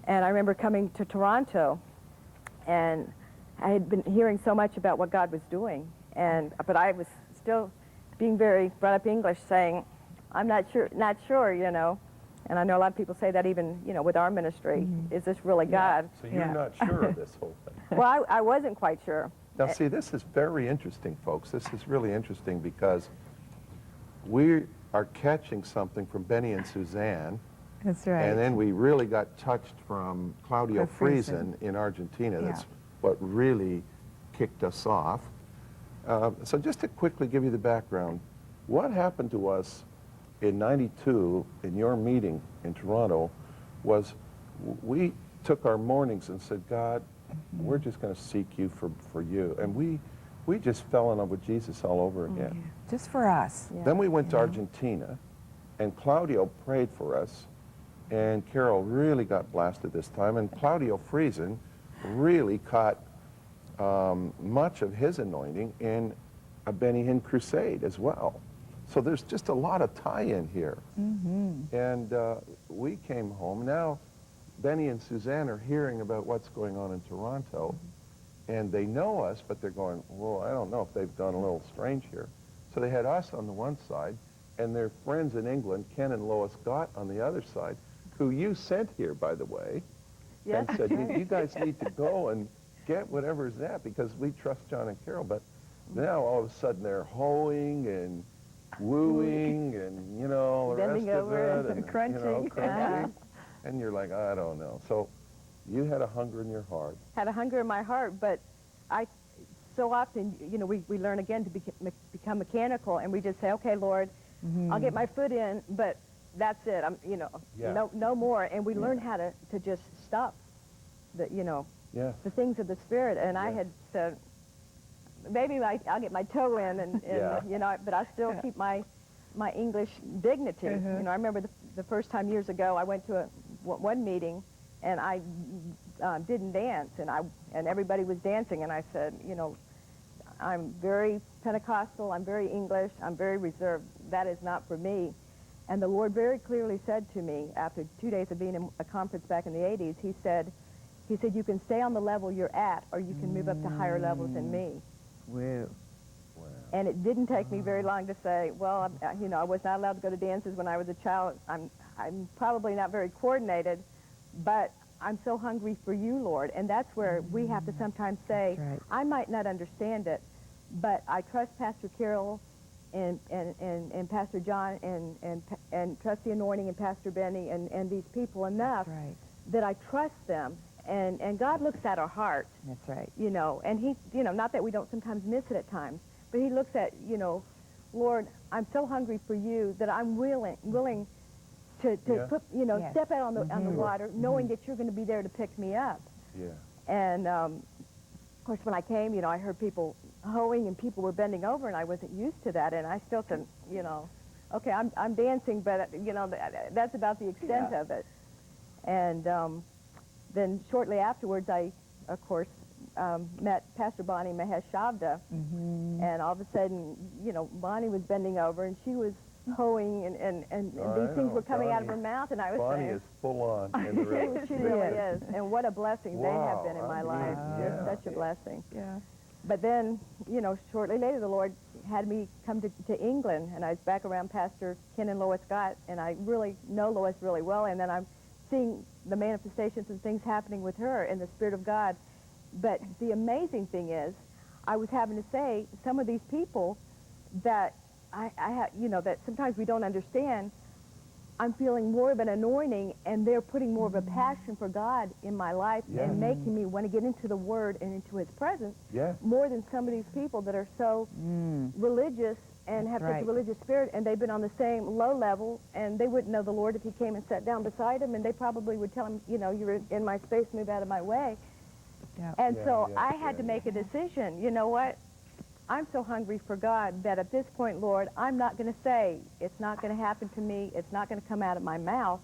And I remember coming to Toronto, and I had been hearing so much about what God was doing, but I was still being very brought up English, saying, I'm not sure, you know. And I know a lot of people say that even, you know, with our ministry, is this really God? So you're not sure of this whole thing. Well, I wasn't quite sure. Now, see, this is very interesting, folks. This is really interesting because we are catching something from Benny and Suzanne. That's right. And then we really got touched from Claudio Freidzon in Argentina. That's what really kicked us off. So just to quickly give you the background, what happened to us in '92 in your meeting in Toronto was we took our mornings and said, God, we're just going to seek you for you. And we just fell in love with Jesus all over again. Just for us. Then we went to Argentina, and Claudio prayed for us, and Carol really got blasted this time, and Claudio Freidzon really caught much of his anointing in a Benny Hinn crusade as well. So there's just a lot of tie-in here. And we came home. Now, Benny and Suzanne are hearing about what's going on in Toronto, and they know us, but they're going, well, I don't know if they've gone a little strange here. So they had us on the one side, and their friends in England, Ken and Lois Gott, on the other side, who you sent here, by the way, and said, you guys need to go and get whatever's that, because we trust John and Carol. But now, all of a sudden, they're hoeing and wooing and, you know, the rest of it. And crunching. You know, crunching. And you're like, I don't know. So you had a hunger in your heart. Had a hunger in my heart, but so often, you know, we learn again to become mechanical, and we just say, okay, Lord, I'll get my foot in, but that's it. I'm, you know, no more. And we learn how to just stop the, you know, the things of the Spirit. And I had said, maybe I'll get my toe in, and you know, but I still keep my English dignity. You know, I remember the first time years ago, I went to one meeting, and I didn't dance, and everybody was dancing, and I said, you know, I'm very Pentecostal, I'm very English, I'm very reserved. That is not for me. And the Lord very clearly said to me, after 2 days of being in a conference back in the 80s, he said, you can stay on the level you're at, or you can move up to higher levels than me. Wow. And it didn't take me very long to say, well, you know, I was not allowed to go to dances when I was a child. I'm probably not very coordinated, but I'm so hungry for you, Lord. And that's where we have to sometimes say, I might not understand it, but I trust Pastor Carol and Pastor John and trust the anointing and Pastor Benny and these people enough that I trust them. And God looks at our heart. That's right. You know, and he, you know, not that we don't sometimes miss it at times, but he looks at, you know, Lord, I'm so hungry for you that I'm willing to put, you know, step out on the water, knowing that you're going to be there to pick me up. And of course, when I came, you know, I heard people hoeing and people were bending over, and I wasn't used to that. And I still said, you know, okay, I'm dancing, but you know, that's about the extent of it. And then shortly afterwards, I, of course, met Pastor Bonnie Mahesh Shavda, and all of a sudden, you know, Bonnie was bending over, and she was hoeing, and these things were coming out of her mouth, and I was Bonnie saying, is full on in the race. she really is, and what a blessing they have been in my life. Such a blessing. But then, you know, shortly later, the Lord had me come to England, and I was back around Pastor Ken and Lois Scott, and I really know Lois really well, and then I'm seeing the manifestations and things happening with her in the Spirit of God. But the amazing thing is, I was having to say, some of these people that I have, you know, that sometimes we don't understand, I'm feeling more of an anointing, and they're putting more of a passion for God in my life and making me want to get into the Word and into His presence more than some of these people that are so religious and have such a religious spirit, and they've been on the same low level, and they wouldn't know the Lord if He came and sat down beside him, and they probably would tell him, you know, you're in my space, move out of my way. And so I had to make a decision. You know what? I'm so hungry for God that at this point, Lord, I'm not going to say it's not going to happen to me, it's not going to come out of my mouth.